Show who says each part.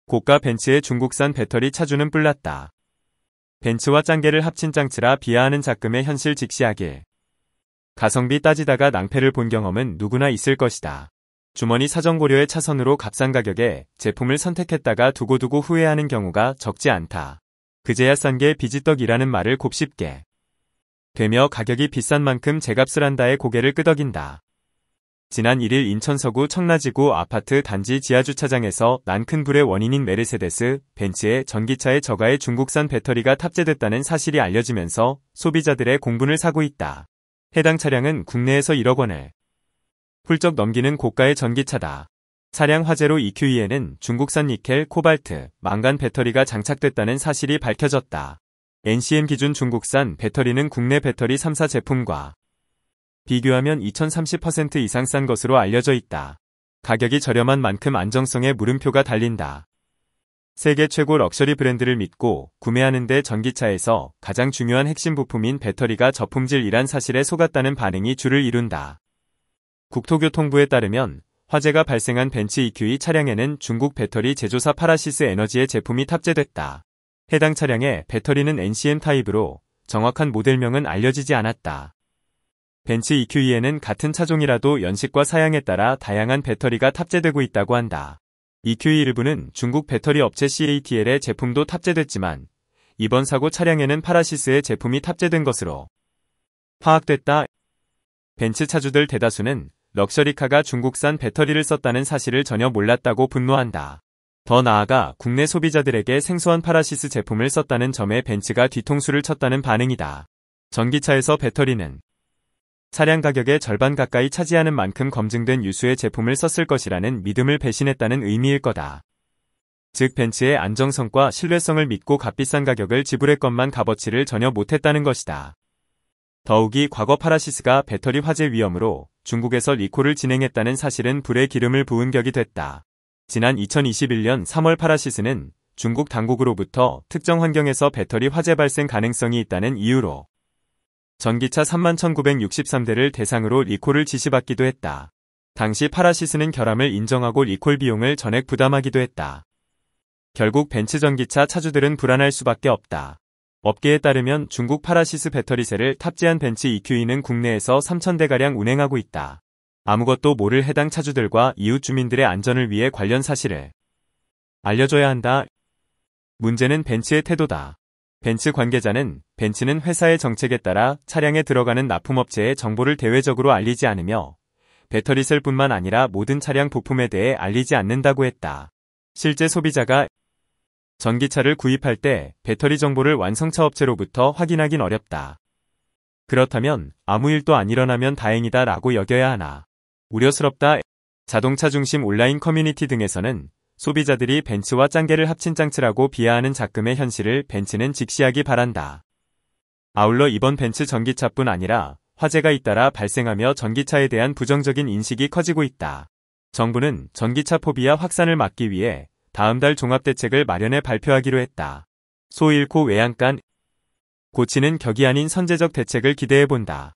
Speaker 1: 고가 벤츠의 중국산 배터리 차주는 뿔났다. 벤츠와 짱게를 합친 짱츠라 비하하는 작금의 현실 직시하길. 가성비 따지다가 낭패를 본 경험은 누구나 있을 것이다. 주머니 사정 고려의 차선으로 값싼 가격에 제품을 선택했다가 두고두고 후회하는 경우가 적지 않다. 그제야 싼 게 비지떡이라는 말을 곱씹게 되며 가격이 비싼 만큼 제값을 한다에 고개를 끄덕인다. 지난 1일 인천 서구 청라지구 아파트 단지 지하주차장에서 난 큰 불의 원인인 메르세데스 벤츠의 전기차에 저가의 중국산 배터리가 탑재됐다는 사실이 알려지면서 소비자들의 공분을 사고 있다. 해당 차량은 국내에서 1억 원을 훌쩍 넘기는 고가의 전기차다. 차량 화재로 EQE에는 중국산 니켈, 코발트, 망간 배터리가 장착됐다는 사실이 밝혀졌다. NCM 기준 중국산 배터리는 국내 배터리 3사 제품과 비교하면 2030% 이상 싼 것으로 알려져 있다. 가격이 저렴한 만큼 안정성에 물음표가 달린다. 세계 최고 럭셔리 브랜드를 믿고 구매하는데 전기차에서 가장 중요한 핵심 부품인 배터리가 저품질이란 사실에 속았다는 반응이 주를 이룬다. 국토교통부에 따르면 화재가 발생한 벤츠 EQE 차량에는 중국 배터리 제조사 파라시스 에너지의 제품이 탑재됐다. 해당 차량의 배터리는 NCM 타입으로 정확한 모델명은 알려지지 않았다. 벤츠 EQE에는 같은 차종이라도 연식과 사양에 따라 다양한 배터리가 탑재되고 있다고 한다. EQE 일부는 중국 배터리 업체 CATL의 제품도 탑재됐지만 이번 사고 차량에는 파라시스의 제품이 탑재된 것으로 파악됐다. 벤츠 차주들 대다수는 럭셔리카가 중국산 배터리를 썼다는 사실을 전혀 몰랐다고 분노한다. 더 나아가 국내 소비자들에게 생소한 파라시스 제품을 썼다는 점에 벤츠가 뒤통수를 쳤다는 반응이다. 전기차에서 배터리는 차량 가격의 절반 가까이 차지하는 만큼 검증된 유수의 제품을 썼을 것이라는 믿음을 배신했다는 의미일 거다. 즉 벤츠의 안정성과 신뢰성을 믿고 값비싼 가격을 지불했건만 값어치를 전혀 못했다는 것이다. 더욱이 과거 파라시스가 배터리 화재 위험으로 중국에서 리콜을 진행했다는 사실은 불에 기름을 부은 격이 됐다. 지난 2021년 3월 파라시스는 중국 당국으로부터 특정 환경에서 배터리 화재 발생 가능성이 있다는 이유로 전기차 31,963대를 대상으로 리콜을 지시받기도 했다. 당시 파라시스는 결함을 인정하고 리콜 비용을 전액 부담하기도 했다. 결국 벤츠 전기차 차주들은 불안할 수밖에 없다. 업계에 따르면 중국 파라시스 배터리셀을 탑재한 벤츠 EQE는 국내에서 3,000대가량 운행하고 있다. 아무것도 모를 해당 차주들과 이웃 주민들의 안전을 위해 관련 사실을 알려줘야 한다. 문제는 벤츠의 태도다. 벤츠 관계자는 벤츠는 회사의 정책에 따라 차량에 들어가는 납품업체에 정보를 대외적으로 알리지 않으며 배터리셀뿐만 아니라 모든 차량 부품에 대해 알리지 않는다고 했다. 실제 소비자가 전기차를 구입할 때 배터리 정보를 완성차 업체로부터 확인하긴 어렵다. 그렇다면 아무 일도 안 일어나면 다행이다 라고 여겨야 하나. 우려스럽다. 자동차 중심 온라인 커뮤니티 등에서는 소비자들이 벤츠와 짱게를 합친 짱츠라고 비하하는 작금의 현실을 벤츠는 직시하기 바란다. 아울러 이번 벤츠 전기차뿐 아니라 화재가 잇따라 발생하며 전기차에 대한 부정적인 인식이 커지고 있다. 정부는 전기차 포비아 확산을 막기 위해 다음 달 종합대책을 마련해 발표하기로 했다. 소 잃고 외양간 고치는 격이 아닌 선제적 대책을 기대해본다.